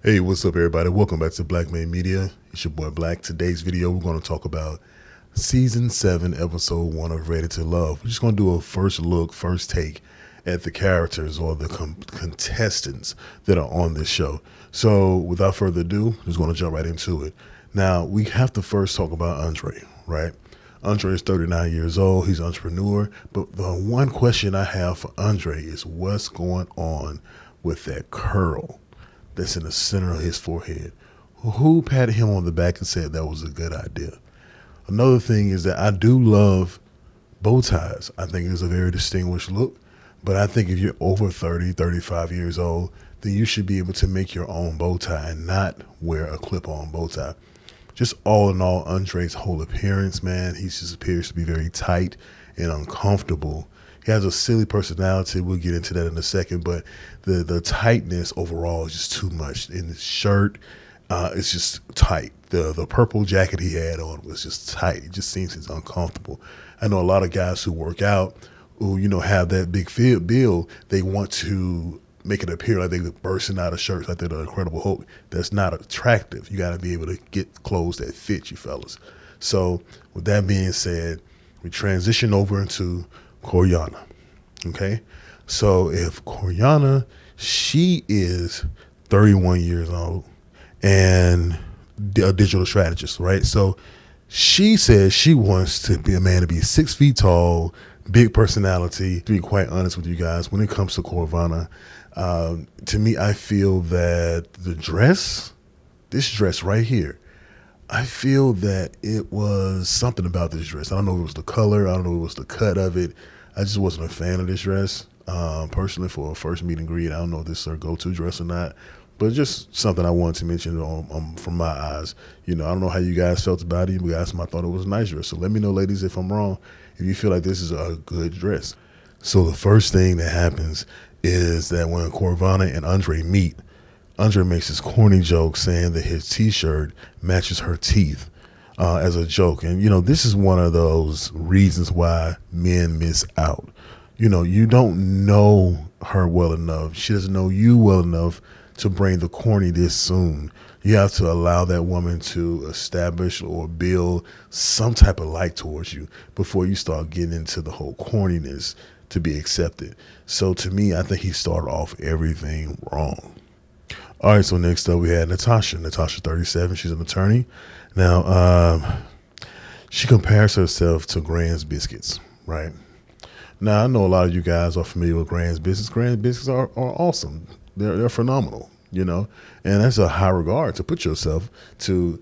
Hey, what's up, everybody? Welcome back to Black Man Media. It's your boy Black. Today's video, we're going to talk about Season 7, Episode 1 of Ready to Love. We're just going to do a first look, first take at the characters or the contestants that are on this show. So, without further ado, I'm just going to jump right into it. Now, we have to first talk about Andre, right? Andre is 39 years old. He's an entrepreneur. But the one question I have for Andre is what's going on with that curl that's in the center of his forehead? Who patted him on the back and said that was a good idea? Another thing is that I do love bow ties. I think it's a very distinguished look. But I think if you're over 30, 35 years old, then you should be able to make your own bow tie and not wear a clip-on bow tie. Just all in all, Andre's whole appearance, man, he just appears to be very tight and uncomfortable. He has a silly personality. We'll get into that in a second, but the tightness overall is just too much. In his shirt, it's just tight. The purple jacket he had on was just tight. It just seems it's uncomfortable. I know a lot of guys who work out who, have that big build. They want to make it appear like they're bursting out of shirts like they're the Incredible Hulk. That's not attractive. You got to be able to get clothes that fit you fellas. So with that being said, we transition over into Coryana. Okay. So if Coryana, she is 31 years old and a digital strategist, right? So she says she wants to be a man to be 6 feet tall, big personality. To be quite honest with you guys, when it comes to Coryana, to me, I feel that this dress right here, I feel that it was something about this dress. I don't know if it was the color. I don't know if it was the cut of it. I just wasn't a fan of this dress. Personally, for a first meet and greet, I don't know if this is her go-to dress or not, but just something I wanted to mention from my eyes. I don't know how you guys felt about it. You guys, I thought it was a nice dress. So let me know, ladies, if I'm wrong, if you feel like this is a good dress. So the first thing that happens is that when Coryana and Andre meet, Andre makes this corny joke saying that his T-shirt matches her teeth as a joke. And, this is one of those reasons why men miss out. You don't know her well enough. She doesn't know you well enough to bring the corny this soon. You have to allow that woman to establish or build some type of like towards you before you start getting into the whole corniness to be accepted. So to me, I think he started off everything wrong. All right, so next up we had Natasha. Natasha, 37. She's an attorney. Now, she compares herself to Grand's Biscuits, right? Now, I know a lot of you guys are familiar with Grand's Biscuits. Grand's Biscuits are awesome. They're phenomenal, and that's a high regard to put yourself to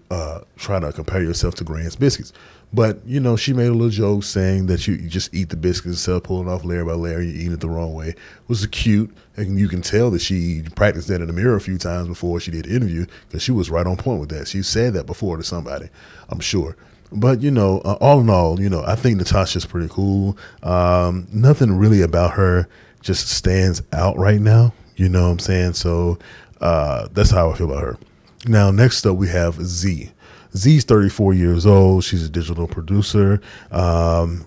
try to compare yourself to Grand's Biscuits. But, she made a little joke saying that you just eat the biscuits instead of pulling off layer by layer. You eat it the wrong way. It was cute. And you can tell that she practiced that in the mirror a few times before she did the interview because she was right on point with that. She said that before to somebody, I'm sure. But, all in all, I think Natasha's pretty cool. Nothing really about her just stands out right now. You know what I'm saying? So that's how I feel about her. Now, next up, we have Z. Z's 34 years old. She's a digital producer.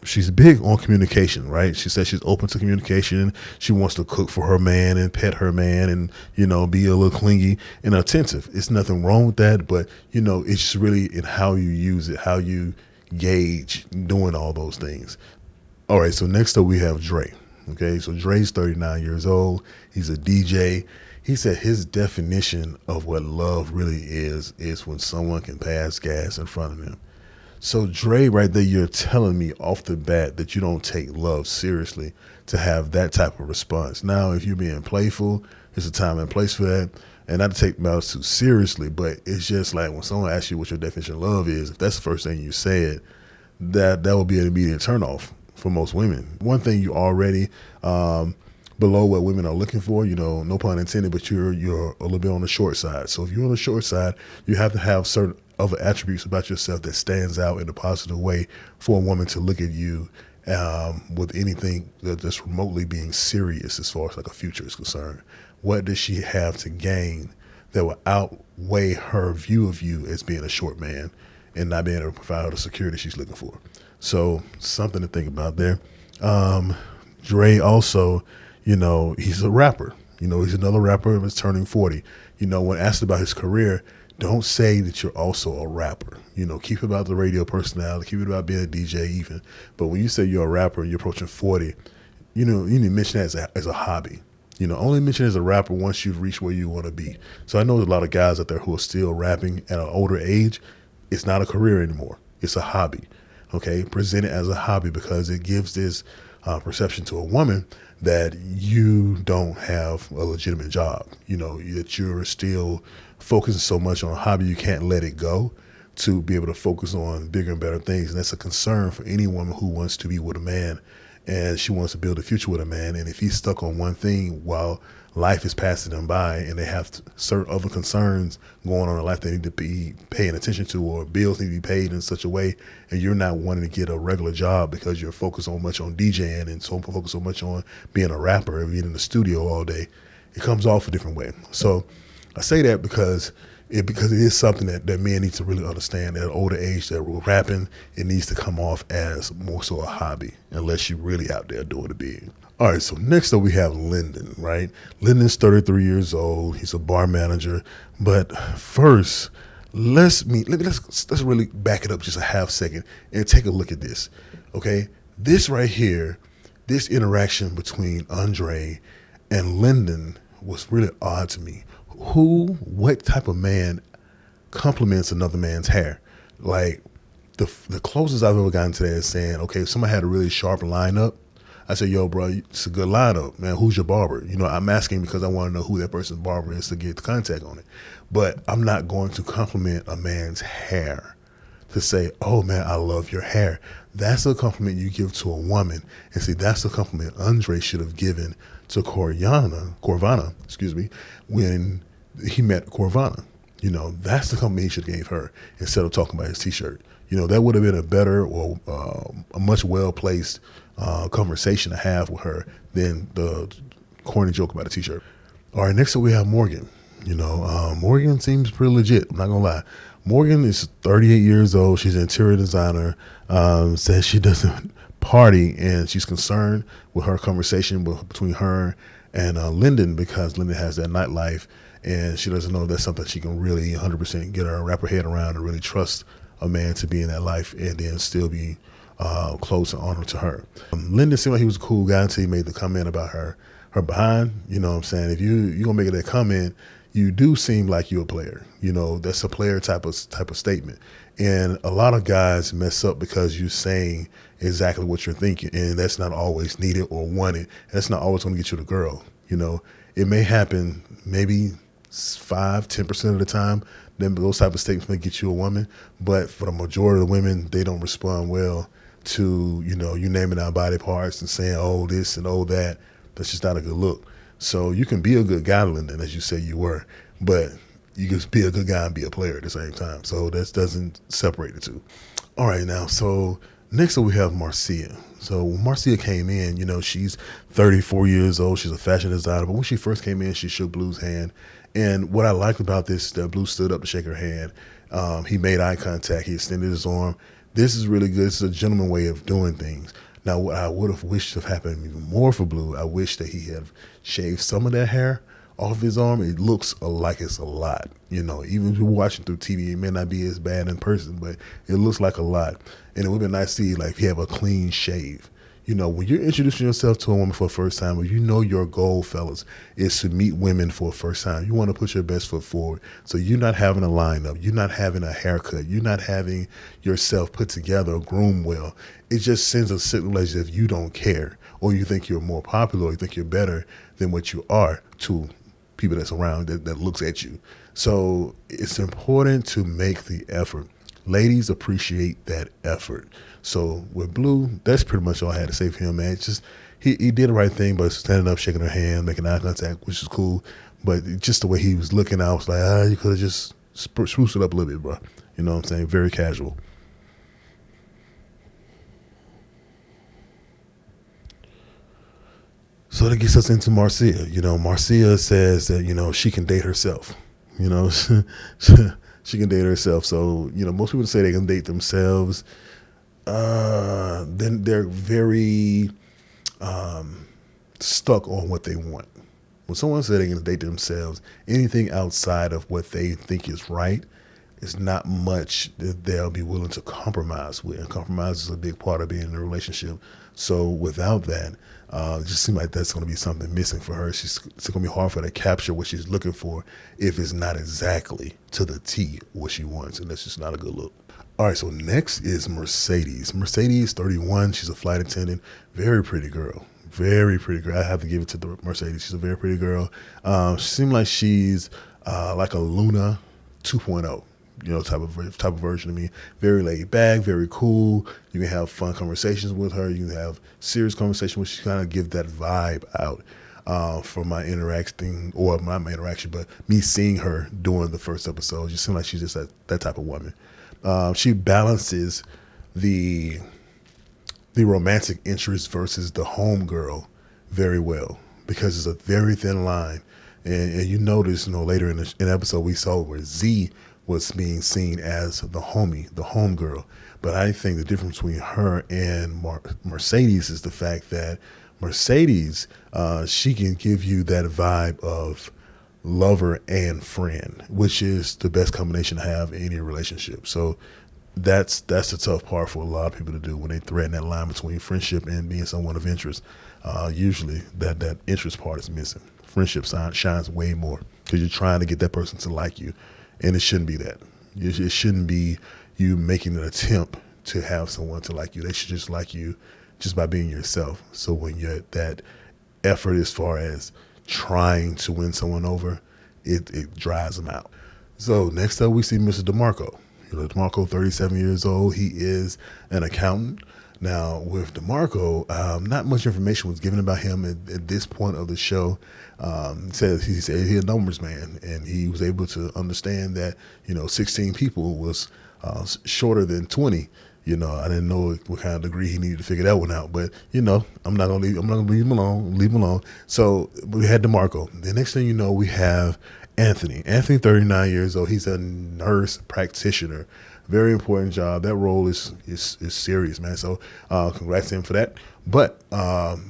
She's big on communication, right? She says she's open to communication. She wants to cook for her man and pet her man and, be a little clingy and attentive. It's nothing wrong with that, but, it's just really in how you use it, how you gauge doing all those things. All right, so next up we have Dre. Okay, so Dre's 39 years old. He's a DJ. He said his definition of what love really is when someone can pass gas in front of him. So Dre, right there, you're telling me off the bat that you don't take love seriously to have that type of response. Now, if you're being playful, there's a time and place for that. And not to take matters too seriously, but it's just like when someone asks you what your definition of love is, if that's the first thing you said, that will be an immediate turnoff for most women. One thing you already below what women are looking for, no pun intended, but you're a little bit on the short side. So if you're on the short side, you have to have certain other attributes about yourself that stands out in a positive way for a woman to look at you with anything that's remotely being serious as far as like a future is concerned. What does she have to gain that will outweigh her view of you as being a short man and not being able to provide her the security she's looking for? So something to think about there. Dre also, he's a rapper. He's another rapper that's turning 40. When asked about his career, don't say that you're also a rapper. Keep it about the radio personality, keep it about being a DJ even. But when you say you're a rapper and you're approaching 40, you need to mention that as a hobby. Only mention it as a rapper once you've reached where you want to be. So I know there's a lot of guys out there who are still rapping at an older age. It's not a career anymore. It's a hobby. Okay, present it as a hobby because it gives this perception to a woman that you don't have a legitimate job. That you're still focusing so much on a hobby you can't let it go to be able to focus on bigger and better things. And that's a concern for any woman who wants to be with a man and she wants to build a future with a man. And if he's stuck on one thing while life is passing them by and they have certain other concerns going on in life they need to be paying attention to, or bills need to be paid in such a way, and you're not wanting to get a regular job because you're focused so much on DJing and focused so much on being a rapper and being in the studio all day, it comes off a different way. So I say that because it is something that men need to really understand. At an older age, that we're rapping, it needs to come off as more so a hobby, unless you're really out there doing it big. All right, so next up we have Lyndon, right? Lyndon's 33 years old. He's a bar manager. But first, let's really back it up just a half second and take a look at this, okay? This right here, this interaction between Andre and Lyndon was really odd to me. What type of man compliments another man's hair? Like the closest I've ever gotten to that is saying, okay, if somebody had a really sharp lineup, I say, yo, bro, it's a good lineup, man. Who's your barber? I'm asking because I want to know who that person's barber is to get the contact on it. But I'm not going to compliment a man's hair to say, oh, man, I love your hair. That's a compliment you give to a woman. And see, that's the compliment Andre should have given to Corvana, when he met Corvana. That's the compliment he should have gave her instead of talking about his T-shirt. That would have been a better or a much well-placed conversation to have with her than the corny joke about a T-shirt. All right, next up we have Morgan. Morgan seems pretty legit. I'm not going to lie. Morgan is 38 years old. She's an interior designer, says she doesn't party, and she's concerned with her conversation between her and Lyndon because Lyndon has that nightlife, and she doesn't know if that's something she can really 100% wrap her head around and really trust a man to be in that life and then still be close and honored to her. Lyndon seemed like he was a cool guy until he made the comment about her behind. You know what I'm saying? If you're going to make that comment, you do seem like you're a player. That's a player type of statement. And a lot of guys mess up because you're saying exactly what you're thinking, and that's not always needed or wanted. That's not always going to get you the girl. It may happen maybe 5-10% of the time. Then those type of statements may get you a woman, but for the majority of the women, they don't respond well to you naming our body parts and saying, oh, this and oh, that. That's just not a good look. So you can be a good guy, Lyndon, as you say you were, but you can be a good guy and be a player at the same time. So that doesn't separate the two. All right, now, so next up we have Marcia. So when Marcia came in, she's 34 years old. She's a fashion designer. But when she first came in, she shook Blue's hand. And what I liked about this is that Blue stood up to shake her hand. He made eye contact. He extended his arm. This is really good. This is a gentleman way of doing things. Now, what I would have wished to have happened even more for Blue, I wish that he had shaved some of that hair off his arm. It looks like it's a lot. Even if you're watching through TV, it may not be as bad in person, but it looks like a lot. And it would be nice to see, if you have a clean shave. When you're introducing yourself to a woman for the first time, or your goal, fellas, is to meet women for the first time. You want to put your best foot forward. So you're not having a lineup. You're not having a haircut. You're not having yourself put together or groomed well. It just sends a signal as if you don't care, or you think you're more popular, or you think you're better than what you are to people that's around that looks at you. So it's important to make the effort. Ladies appreciate that effort. So with Blue, that's pretty much all I had to say for him, man. It's just he did the right thing, but standing up, shaking her hand, making eye contact, which is cool. But just the way he was looking, I was like, you could have just spruced it up a little bit, bro. You know what I'm saying? Very casual. So that gets us into Marcia. Marcia says that, she can date herself. She can date herself. So, most people say they can date themselves. Then they're very stuck on what they want, When someone says they're going to date themselves, anything outside of what they think is right is not much that they'll be willing to compromise with. And compromise is a big part of being in a relationship. So without that, it just seems like that's going to be something missing for her. It's going to be hard for her to capture what she's looking for if it's not exactly to the T what she wants. And that's just not a good look. All right, so next is Mercedes. Mercedes, 31. She's a flight attendant. Very pretty girl. Very pretty girl. I have to give it to the Mercedes. She's a very pretty girl. She seems like she's like a Luna 2.0. Type of version of me. Very laid back, very cool. You can have fun conversations with her. You can have serious conversations where she kind of give that vibe out from my interaction, or not my interaction, but me seeing her during the first episode. She seems like she's just that type of woman. She balances the romantic interest versus the homegirl very well, because it's a very thin line. And you notice, later in the episode we saw where Z was being seen as the homie, the homegirl. But I think the difference between her and Mercedes is the fact that Mercedes, she can give you that vibe of lover and friend, which is the best combination to have in any relationship. So that's the tough part for a lot of people to do when they threaten that line between friendship and being someone of interest. Usually that interest part is missing. Friendship shines way more because you're trying to get that person to like you. And it shouldn't be that. It shouldn't be you making an attempt to have someone to like you. They should just like you just by being yourself. So when you're at that effort as far as trying to win someone over, it drives them out. So next up, we see Mr. DeMarco. DeMarco, 37 years old. He is an accountant. Now, with DeMarco, not much information was given about him at this point of the show. He said he's a numbers man, and he was able to understand that 16 people was shorter than 20. I didn't know what kind of degree he needed to figure that one out, but I'm not gonna leave him alone. Leave him alone. So we had DeMarco. The next thing you know, we have Anthony. Anthony, 39 years old. He's a nurse practitioner. Very important job. That role is serious, man. So congrats to him for that. But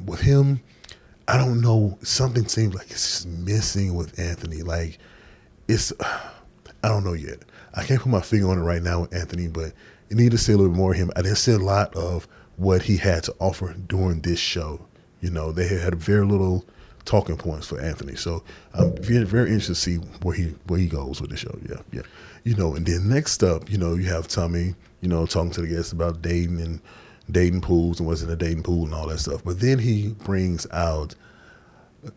with him, I don't know. Something seems like it's just missing with Anthony. Like I don't know yet. I can't put my finger on it right now with Anthony, but you need to see a little bit more of him. I didn't see a lot of what he had to offer during this show. They had very little talking points for Anthony. So I'm very, very interested to see where he goes with the show. Yeah. And then next up, you have Tommy, talking to the guests about dating and dating pools and what's in a dating pool and all that stuff. But then he brings out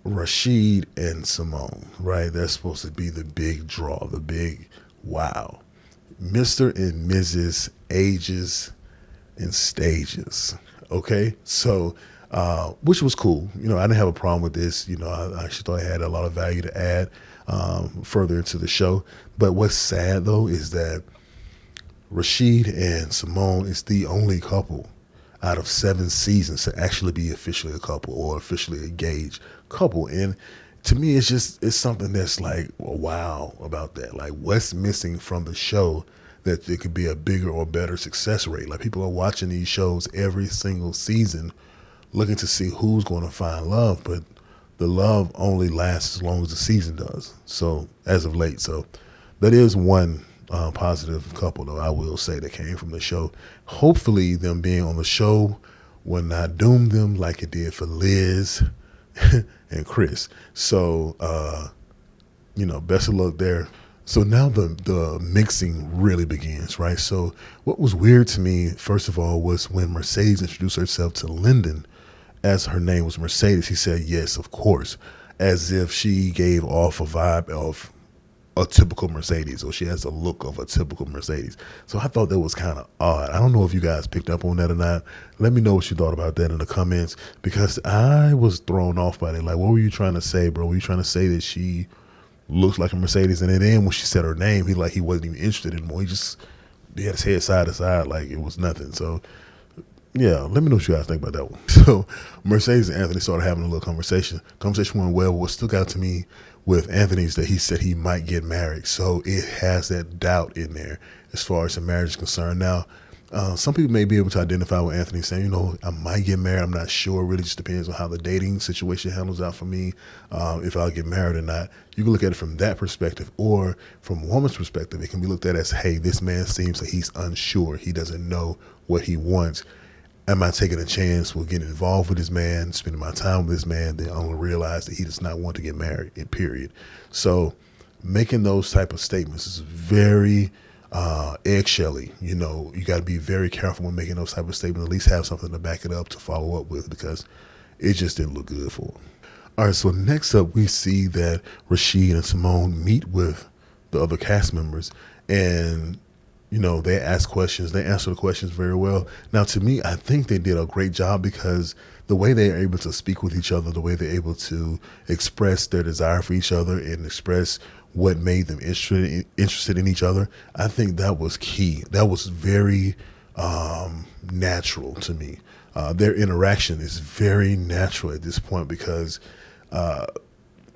Rashid and Simone, right? That's supposed to be the big draw, the big wow. Mr. and Mrs. Ages and Stages. Okay. So, which was cool. I didn't have a problem with this. I actually thought it had a lot of value to add further into the show. But what's sad, though, is that Rashid and Simone is the only couple out of 7 seasons to actually be officially a couple or officially engaged couple. And to me, it's something that's like, wow about that. Like, what's missing from the show that there could be a bigger or better success rate? Like, people are watching these shows every single season looking to see who's going to find love, but the love only lasts as long as the season does. So as of late, so that is one positive couple, though, I will say, that came from the show. Hopefully them being on the show will not doom them like it did for Liz and Chris. So, best of luck there. So now the mixing really begins, right? So what was weird to me, first of all, was when Mercedes introduced herself to Lyndon, as her name was Mercedes. He said, yes, of course, as if she gave off a vibe of a typical Mercedes, or she has a look of a typical Mercedes. So I thought that was kind of odd. I don't know if you guys picked up on that or not. Let me know what you thought about that in the comments, because I was thrown off by that. Like, what were you trying to say, bro? Were you trying to say that she looks like a Mercedes? And then when she said her name, he wasn't even interested anymore. He had his head side to side like it was nothing. So yeah, let me know what you guys think about that one. So Mercedes and Anthony started having a little conversation. Conversation went well. What stuck out to me with Anthony is that he said he might get married. So it has that doubt in there as far as the marriage is concerned. Now, Some people may be able to identify with Anthony saying, I might get married. I'm not sure. It really just depends on how the dating situation handles out for me, if I'll get married or not. You can look at it from that perspective, or from a woman's perspective, it can be looked at as, hey, this man seems like he's unsure. He doesn't know what he wants. Am I taking a chance with getting involved with this man, spending my time with this man? Then I'm going to realize that he does not want to get married, period. So making those type of statements is very eggshelly. You got to be very careful when making those type of statements. At least have something to back it up, to follow up with, because it just didn't look good for him. All right, so next up, we see that Rashid and Simone meet with the other cast members, and they ask questions. They answer the questions very well. Now, to me, I think they did a great job, because the way they are able to speak with each other, the way they're able to express their desire for each other and express what made them interested in each other, I think that was key. That was very natural to me. Their interaction is very natural at this point, because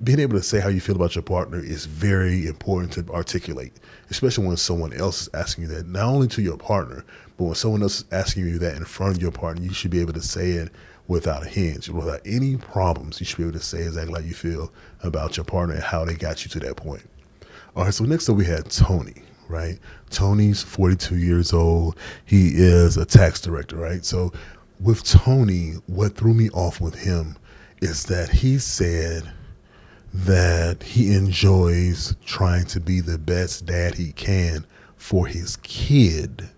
being able to say how you feel about your partner is very important to articulate, especially when someone else is asking you that, not only to your partner, but when someone else is asking you that in front of your partner. You should be able to say it without a hinge, without any problems. You should be able to say exactly how you feel about your partner and how they got you to that point. All right, so next up we had Tony, right? Tony's 42 years old. He is a tax director, right? So with Tony, what threw me off with him is that he said that he enjoys trying to be the best dad he can for his kid.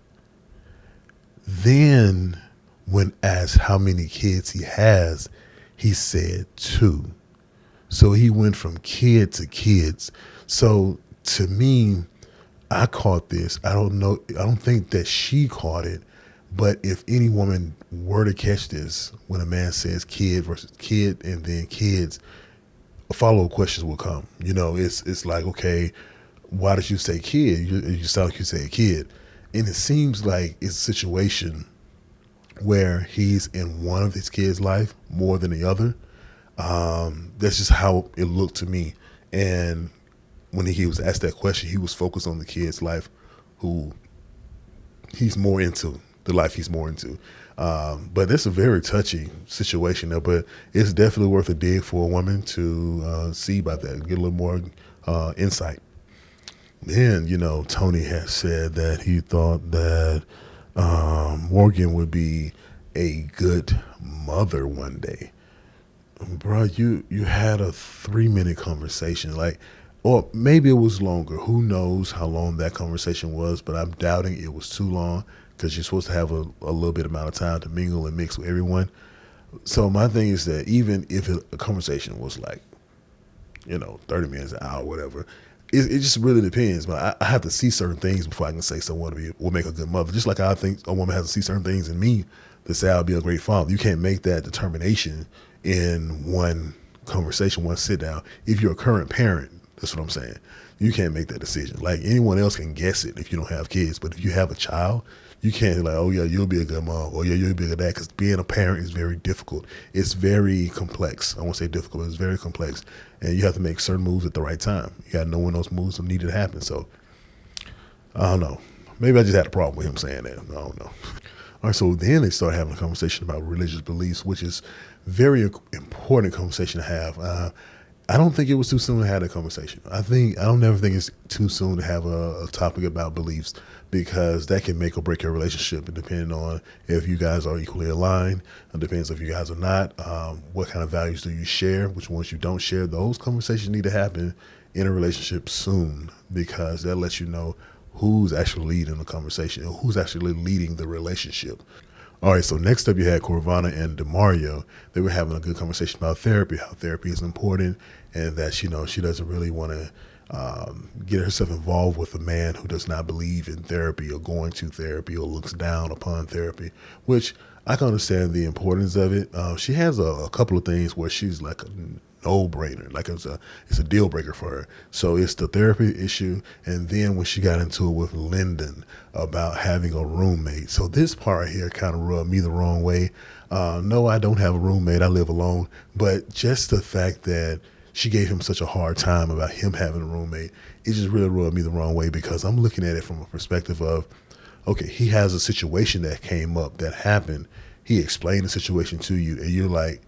Then, when asked how many kids he has, he said 2. So he went from kid to kids. So to me, I caught this. I don't know. I don't think that she caught it. But if any woman were to catch this, when a man says kid versus kid and then kids, follow-up questions will come. It's like, okay, why did you say kid? You sound like you say kid. And it seems like it's a situation where he's in one of his kids' life more than the other. That's just how it looked to me. And when he was asked that question, he was focused on the kid's life, who he's more into, the life he's more into. But it's a very touchy situation there, but it's definitely worth a dig for a woman to see about that, get a little more insight. Then, Tony has said that he thought that Morgan would be a good mother one day. Bro, you had a 3-minute conversation, or maybe it was longer. Who knows how long that conversation was, but I'm doubting it was too long, because you're supposed to have a little bit amount of time to mingle and mix with everyone. So my thing is that even if a conversation was 30 minutes, an hour, whatever, it just really depends. But I have to see certain things before I can say someone will make a good mother. Just like I think a woman has to see certain things in me to say I'll be a great father. You can't make that determination in one conversation, one sit down. If you're a current parent, that's what I'm saying. You can't make that decision. Like, anyone else can guess it if you don't have kids. But if you have a child, you can't be like, oh yeah, you'll be a good mom, or yeah, you'll be a good dad, because being a parent is very difficult. It's very complex. I won't say difficult, but it's very complex. And you have to make certain moves at the right time. You got to know when those moves are needed to happen. So, I don't know. Maybe I just had a problem with him saying that. I don't know. All right, so then they start having a conversation about religious beliefs, which is very important conversation to have. I don't think it was too soon to have that conversation. I don't never think it's too soon to have a topic about beliefs, because that can make or break your relationship, and depending on if you guys are equally aligned. It depends if you guys are not. What kind of values do you share? Which ones you don't share? Those conversations need to happen in a relationship soon, because that lets you know who's actually leading the conversation and who's actually leading the relationship. All right, so next up you had Corvana and DeMario. They were having a good conversation about therapy, how therapy is important, and that she doesn't really want to get herself involved with a man who does not believe in therapy or going to therapy or looks down upon therapy, which I can understand the importance of it. She has a couple of things where she's like a no-brainer, like it's a deal breaker for her. So it's the therapy issue, and then when she got into it with Lyndon about having a roommate. So this part here kind of rubbed me the wrong way. No, I don't have a roommate. I live alone. But just the fact that she gave him such a hard time about him having a roommate, it just really rubbed me the wrong way, because I'm looking at it from a perspective of, okay, he has a situation that came up that happened. He explained the situation to you, and you're like,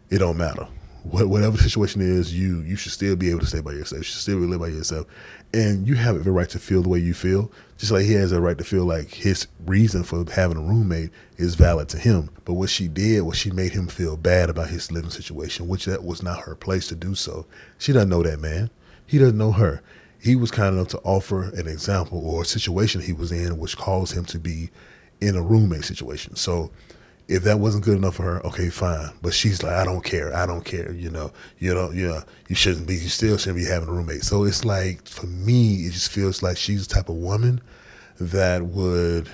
it don't matter. Whatever the situation is, you should still be able to stay by yourself. You should still live by yourself, and you have every right to feel the way you feel. Just like he has a right to feel like his reason for having a roommate is valid to him. But what she did was she made him feel bad about his living situation, which that was not her place to do so. She doesn't know that man. He doesn't know her. He was kind enough to offer an example or a situation he was in, which caused him to be in a roommate situation. So if that wasn't good enough for her, okay, fine. But she's like, I don't care. I don't care. You shouldn't be, you still shouldn't be having a roommate. So it's like, for me, it just feels like she's the type of woman that would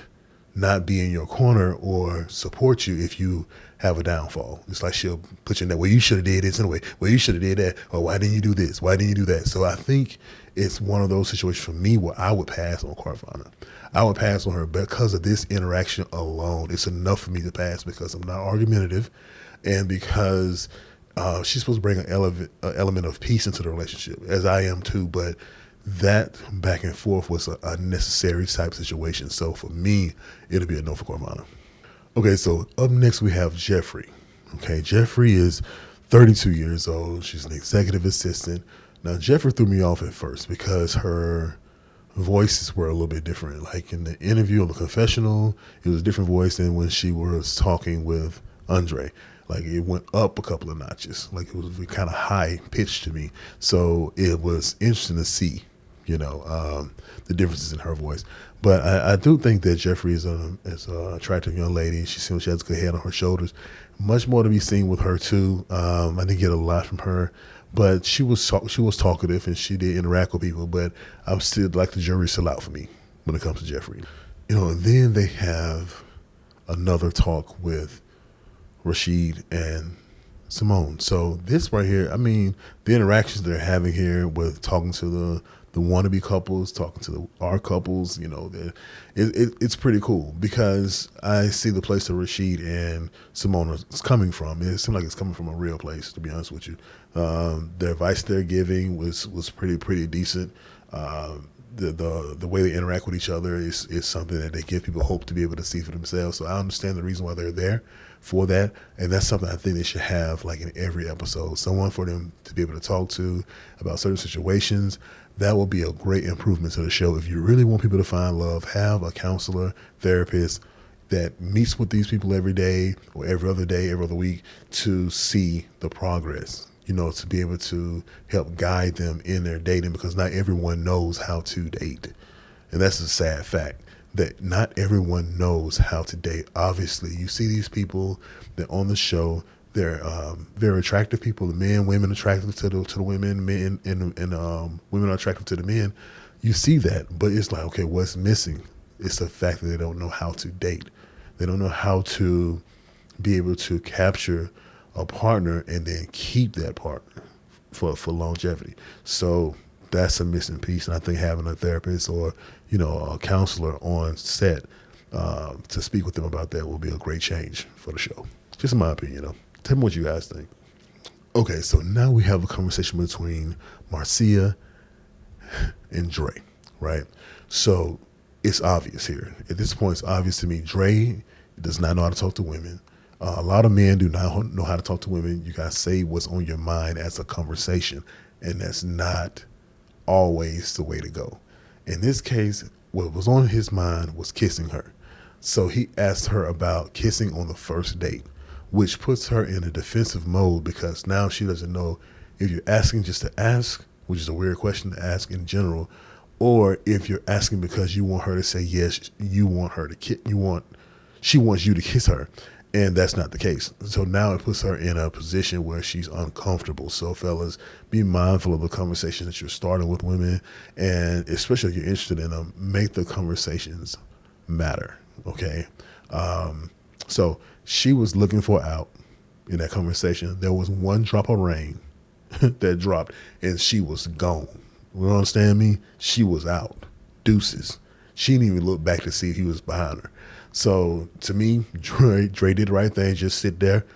not be in your corner or support you if you have a downfall. It's like she'll put you in that, well, you should have did this anyway. Well, you should have did that. Or why didn't you do this? Why didn't you do that? So I think it's one of those situations for me where I would pass on Carvana. I would pass on her because of this interaction alone. It's enough for me to pass because I'm not argumentative and because she's supposed to bring an element of peace into the relationship, as I am too. But that back and forth was a unnecessary type situation. So for me, it'll be a no for Carvana. Okay, so up next we have Jeffrey. Okay, Jeffrey is 32 years old. She's an executive assistant. Now, Jeffrey threw me off at first because her voices were a little bit different. Like in the interview or the confessional, it was a different voice than when she was talking with Andre. Like it went up a couple of notches. Like it was kind of high pitched to me. So it was interesting to see, the differences in her voice. But I do think that Jeffrey is an attractive young lady. She seems she has a good head on her shoulders. Much more to be seen with her too. I didn't get a lot from her. But she was talkative and she did interact with people. But I'm still like the jury's still out for me when it comes to Jeffrey. And then they have another talk with Rashid and Simone. So this right here, I mean, the interactions they're having here with talking to the wannabe couples, talking to our couples, it's pretty cool because I see the place that Rashid and Simone is coming from. It seems like it's coming from a real place, to be honest with you. The advice they're giving was pretty decent. The way they interact with each other is something that they give people hope to be able to see for themselves. So I understand the reason why they're there for that. And that's something I think they should have like in every episode, someone for them to be able to talk to about certain situations. That will be a great improvement to the show. If you really want people to find love, have a counselor, therapist that meets with these people every day or every other day, every other week to see the progress, to be able to help guide them in their dating, because not everyone knows how to date. And that's a sad fact that not everyone knows how to date. Obviously, you see these people that on the show, they're very attractive people, the men, women attractive to the women, men and women are attractive to the men. You see that, but it's like, okay, what's missing? It's the fact that they don't know how to date. They don't know how to be able to capture a partner and then keep that partner for longevity. So that's a missing piece. And I think having a therapist or, a counselor on set to speak with them about that will be a great change for the show. Just in my opinion, Tell me what you guys think. Okay, so now we have a conversation between Marcia and Dre, right? So it's obvious here. At this point, it's obvious to me, Dre does not know how to talk to women. A lot of men do not know how to talk to women. You guys say what's on your mind as a conversation, and that's not always the way to go. In this case, what was on his mind was kissing her. So he asked her about kissing on the first date, which puts her in a defensive mode because now she doesn't know if you're asking just to ask, which is a weird question to ask in general, or if you're asking because you want her to say yes, you want her to kiss, she wants you to kiss her. And that's not the case. So now it puts her in a position where she's uncomfortable. So fellas, be mindful of the conversations that you're starting with women. And especially if you're interested in them, make the conversations matter. Okay. So she was looking for out in that conversation. There was one drop of rain that dropped and she was gone. You understand me? She was out. Deuces. She didn't even look back to see if he was behind her. So to me, Dre did the right thing. Just sit there,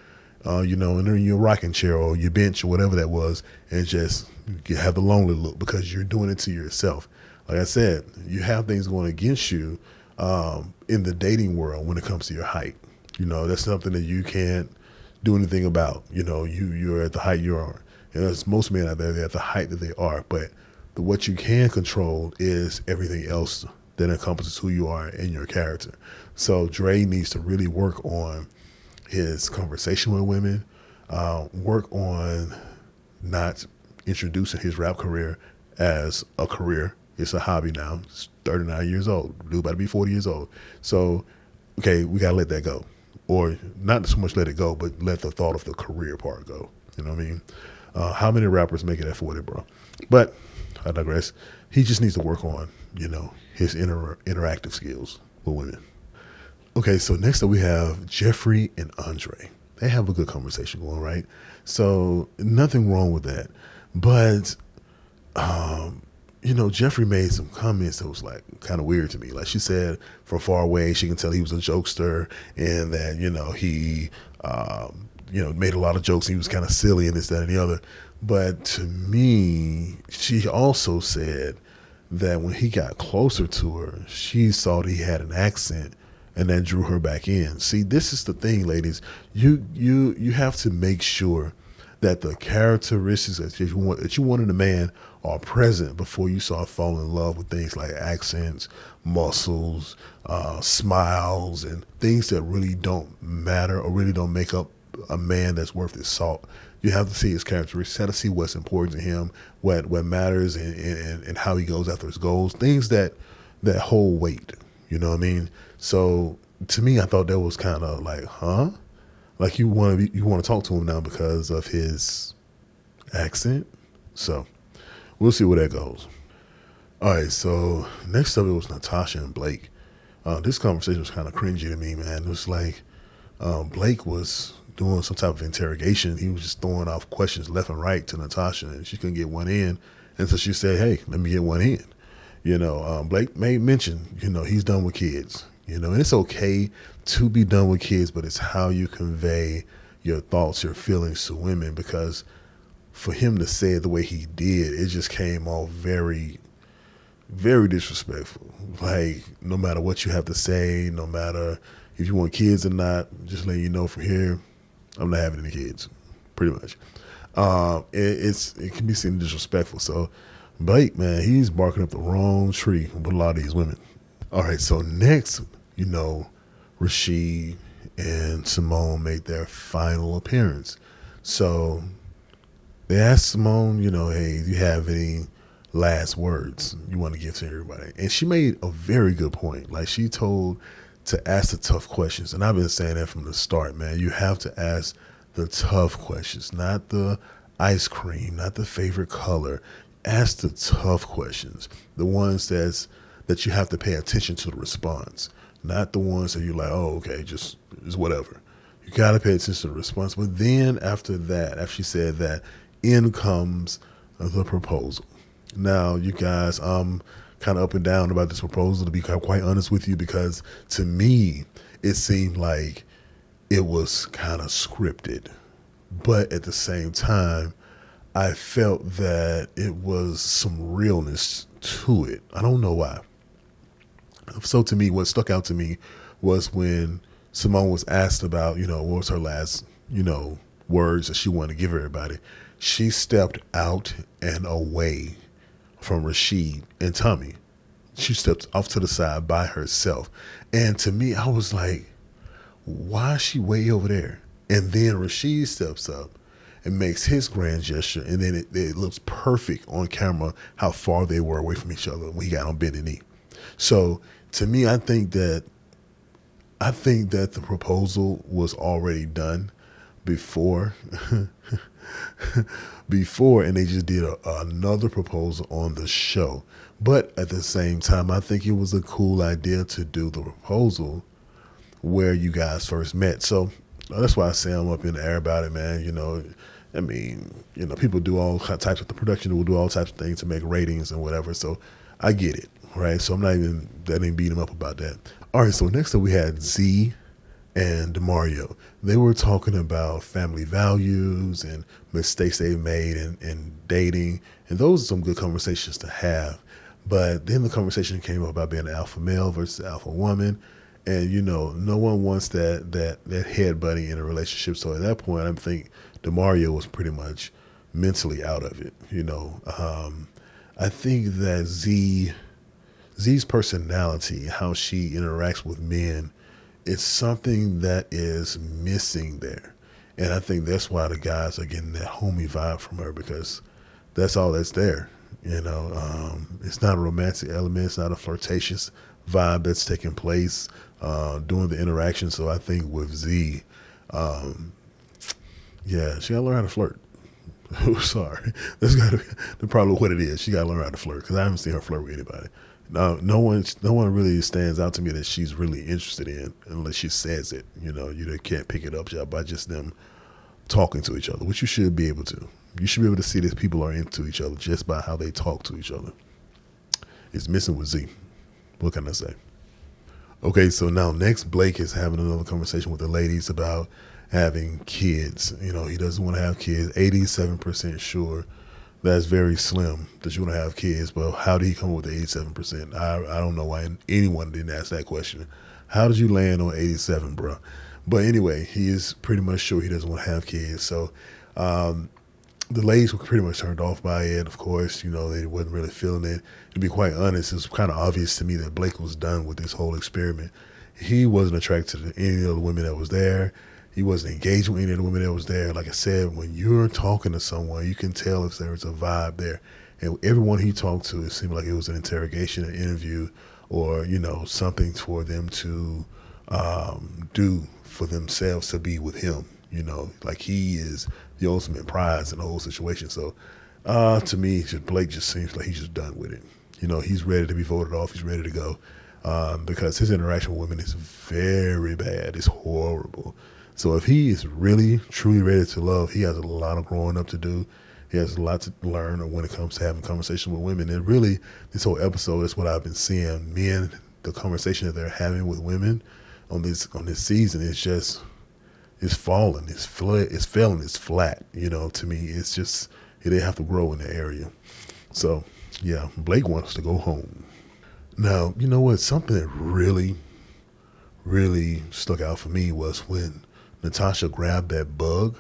in your rocking chair or your bench or whatever that was, and just have the lonely look because you're doing it to yourself. Like I said, you have things going against you, in the dating world when it comes to your height. That's something that you can't do anything about. You're at the height you are. There's most men out there, they're at the height that they are. But what you can control is everything else that encompasses who you are and your character. So Dre needs to really work on his conversation with women, work on not introducing his rap career as a career. It's a hobby now. He's 39 years old. Dude about to be 40 years old. So, okay, we got to let that go. Or not so much let it go, but let the thought of the career part go. You know what I mean? How many rappers make it at 40, bro? But I digress. He just needs to work on, his interactive skills with women. Okay, so next up we have Jeffree and Andre. They have a good conversation going, right? So nothing wrong with that. But, Jeffree made some comments that was like kind of weird to me. Like she said, from far away, she can tell he was a jokester and that, he, made a lot of jokes. He was kind of silly and this, that, and the other. But to me, she also said that when he got closer to her, she saw that he had an accent and that drew her back in. See, this is the thing, ladies. You have to make sure that the characteristics that you want in a man are present before you start falling in love with things like accents, muscles, smiles, and things that really don't matter or really don't make up a man that's worth his salt. You have to see his characteristics. You have to see what's important to him, what matters, and how he goes after his goals. Things that hold weight. You know what I mean? So to me, I thought that was kind of like, huh? Like you want to talk to him now because of his accent. So we'll see where that goes. All right. So next up, it was Natasha and Blake. This conversation was kind of cringy to me, man. It was like Blake was doing some type of interrogation. He was just throwing off questions left and right to Natasha, and she couldn't get one in. And so she said, "Hey, let me get one in." Blake made mention, he's done with kids. And it's okay to be done with kids, but it's how you convey your thoughts, your feelings to women, because for him to say it the way he did, it just came off very, very disrespectful. Like, no matter what you have to say, no matter if you want kids or not, just letting you know from here, I'm not having any kids, pretty much. It can be seen disrespectful. So Blake, man, he's barking up the wrong tree with a lot of these women. All right, so next, Rashid and Simone made their final appearance. So they asked Simone, hey, do you have any last words you want to give to everybody? And she made a very good point. Like, she told to ask the tough questions. And I've been saying that from the start, man. You have to ask the tough questions, not the ice cream, not the favorite color. Ask the tough questions, the ones that you have to pay attention to the response, not the ones that you're like, oh, okay, just whatever. You got to pay attention to the response. But then after that, after she said that, in comes the proposal. Now, you guys, I'm kind of up and down about this proposal, to be quite honest with you, because to me, it seemed like it was kind of scripted. But at the same time, I felt that it was some realness to it. I don't know why. So to me, what stuck out to me was when Simone was asked about, what was her last, words that she wanted to give everybody. She stepped out and away from Rashid and Tommy. She stepped off to the side by herself. And to me, I was like, why is she way over there? And then Rashid steps up and makes his grand gesture, and then it looks perfect on camera how far they were away from each other when he got on bended knee. So to me, I think that the proposal was already done before, and they just did another proposal on the show. But at the same time, I think it was a cool idea to do the proposal where you guys first met. So that's why I say I'm up in the air about it, man. People do all types of, the production will do all types of things to make ratings and whatever. So I get it, right? So I'm not even beating him up about that. All right, so next up we had Z and DeMario. They were talking about family values and mistakes they've made in dating. And those are some good conversations to have. But then the conversation came up about being an alpha male versus alpha woman. And, no one wants that head buddy in a relationship. So at that point, I think DeMario was pretty much mentally out of it. I think that Z's personality, how she interacts with men, it's something that is missing there. And I think that's why the guys are getting that homey vibe from her, because that's all that's there. It's not a romantic element. It's not a flirtatious vibe that's taking place during the interaction. So I think with Z, yeah, she got to learn how to flirt. Sorry. That's got to be probably what it is. She got to learn how to flirt, because I haven't seen her flirt with anybody. No one really stands out to me that she's really interested in unless she says it. You can't pick it up by just them talking to each other, which you should be able to. You should be able to see that people are into each other just by how they talk to each other. It's missing with Z. What can I say? Okay, so now next, Blake is having another conversation with the ladies about having kids. He doesn't want to have kids. 87% sure. That's very slim that you want to have kids, but how did he come up with the 87%? I don't know why anyone didn't ask that question. How did you land on 87, bro? But anyway, he is pretty much sure he doesn't want to have kids. So the ladies were pretty much turned off by it. Of course, they wasn't really feeling it. To be quite honest, it's kind of obvious to me that Blake was done with this whole experiment. He wasn't attracted to any of the women that was there. He wasn't engaged with any of the women that was there. Like I said, when you're talking to someone, you can tell if there's a vibe there. And everyone he talked to, it seemed like it was an interrogation, an interview, or, something for them to do for themselves to be with him. Like he is the ultimate prize in the whole situation. So to me, Blake just seems like he's just done with it. He's ready to be voted off. He's ready to go because his interaction with women is very bad. It's horrible. So if he is really, truly ready to love, he has a lot of growing up to do. He has a lot to learn when it comes to having conversation with women. And really, this whole episode is what I've been seeing. Men, the conversation that they're having with women on this season is just, it's falling. It's failing. It's flat. To me, it's just, they have to grow in the area. So, yeah, Blake wants to go home. Now, you know what? Something that really, really stuck out for me was when Natasha grabbed that bug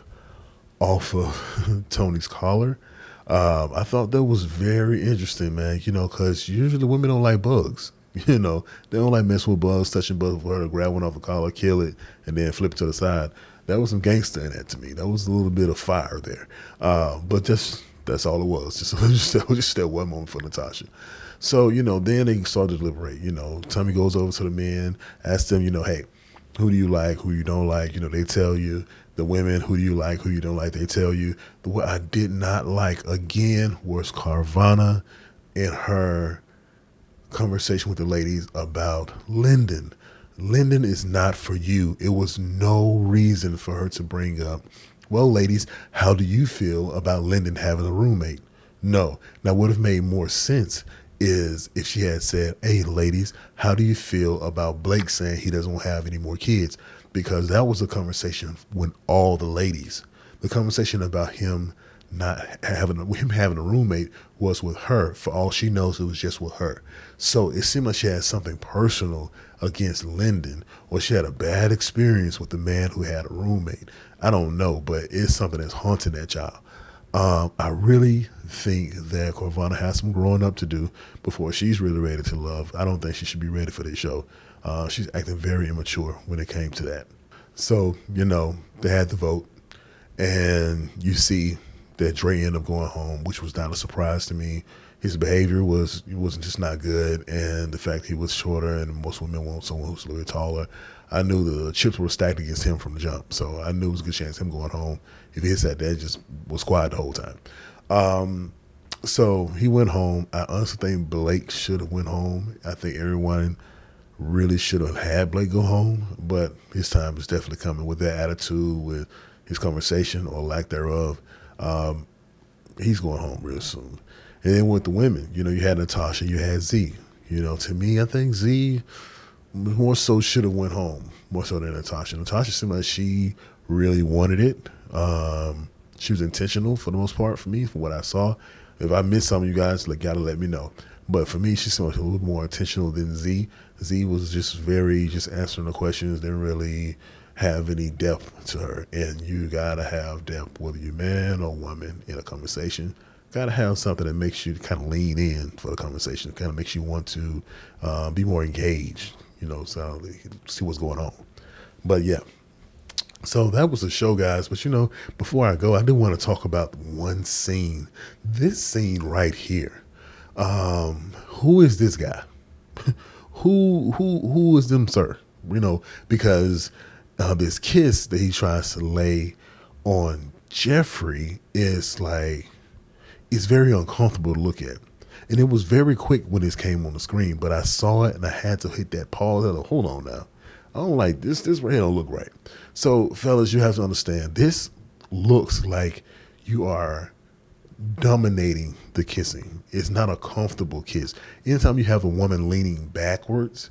off of Tony's collar. I thought that was very interesting, man, because usually women don't like bugs. They don't like messing with bugs, touching bugs. For her to grab one off the collar, kill it, and then flip it to the side. That was some gangster in that to me. That was a little bit of fire there. But that's all it was. Just that one moment for Natasha. So, then they start to deliberate. Tommy goes over to the men, asks them, hey, who do you like, who you don't like? They tell you. The women, who do you like, who you don't like, they tell you. What I did not like, again, was Carvana and her conversation with the ladies about Lyndon. Lyndon is not for you. It was no reason for her to bring up, well, ladies, how do you feel about Lyndon having a roommate? No. Now, what would have made more sense is if she had said, hey, ladies, how do you feel about Blake saying he doesn't have any more kids? Because that was a conversation with all the ladies. The conversation about him having a roommate was with her. For all she knows, it was just with her. So it seemed like she had something personal against Lyndon, or she had a bad experience with the man who had a roommate. I don't know, but it's something that's haunting that child. I really think that Carvana has some growing up to do before she's really ready to love. I don't think she should be ready for this show. She's acting very immature when it came to that. So, they had the vote, and you see that Dre ended up going home, which was not a surprise to me. His behavior wasn't just not good, and the fact he was shorter, and most women want someone who's a little bit taller. I knew the chips were stacked against him from the jump, so I knew it was a good chance of him going home. If he sat there, just was quiet the whole time. So he went home. I honestly think Blake should have went home. I think everyone really should have had Blake go home, but his time is definitely coming with that attitude, with his conversation or lack thereof. He's going home real soon. And then with the women, you had Natasha, you had Z. To me, I think Z more so should have went home, more so than Natasha. Natasha seemed like she really wanted it. She was intentional for the most part for me, from what I saw. If I missed some of you guys, gotta let me know. But for me, she seemed like a little more intentional than Z. Z was just very just answering the questions, didn't really have any depth to her. And you gotta have depth, whether you're man or woman, in a conversation. Gotta have something that makes you kind of lean in for the conversation. Kind of makes you want to be more engaged. So see what's going on. But yeah, so that was the show, guys. But before I go, I do want to talk about one scene. This scene right here. Who is this guy? who is them, sir? Because this kiss that he tries to lay on Jeffrey is like, it's very uncomfortable to look at. And it was very quick when this came on the screen, but I saw it and I had to hit that pause. I was like, hold on now. I don't like this. This right here don't look right. So, fellas, you have to understand, this looks like you are dominating the kissing. It's not a comfortable kiss. Anytime you have a woman leaning backwards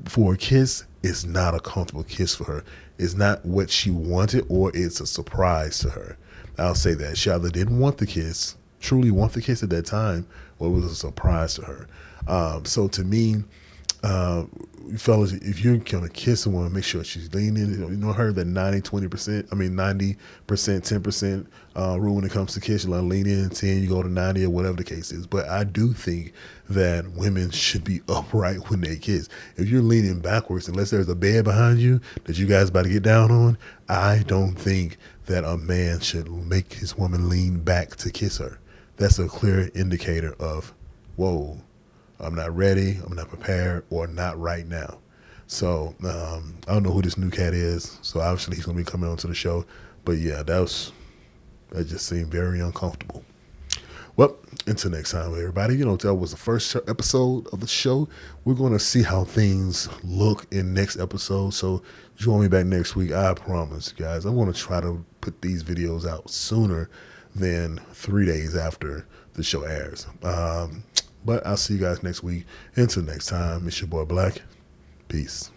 for a kiss, it's not a comfortable kiss for her. It's not what she wanted, or it's a surprise to her. I'll say that. She either didn't want the kiss, truly want the kiss at that time, or it was a surprise to her. So to me, fellas, if you're gonna kiss a woman, make sure she's leaning. I heard that 90%, 10% rule when it comes to kiss. You lean in 10, you go to 90 or whatever the case is. But I do think that women should be upright when they kiss. If you're leaning backwards, unless there's a bed behind you that you guys about to get down on, I don't think that a man should make his woman lean back to kiss her. That's a clear indicator of, whoa, I'm not ready, I'm not prepared, or not right now. So I don't know who this new cat is. So obviously he's going to be coming onto the show. But yeah, that just seemed very uncomfortable. Well, until next time, everybody. That was the first episode of the show. We're going to see how things look in next episode. So join me back next week. I promise, guys. I'm going to try to put these videos out sooner than 3 days after the show airs. But I'll see you guys next week. Until next time, it's your boy Black. Peace.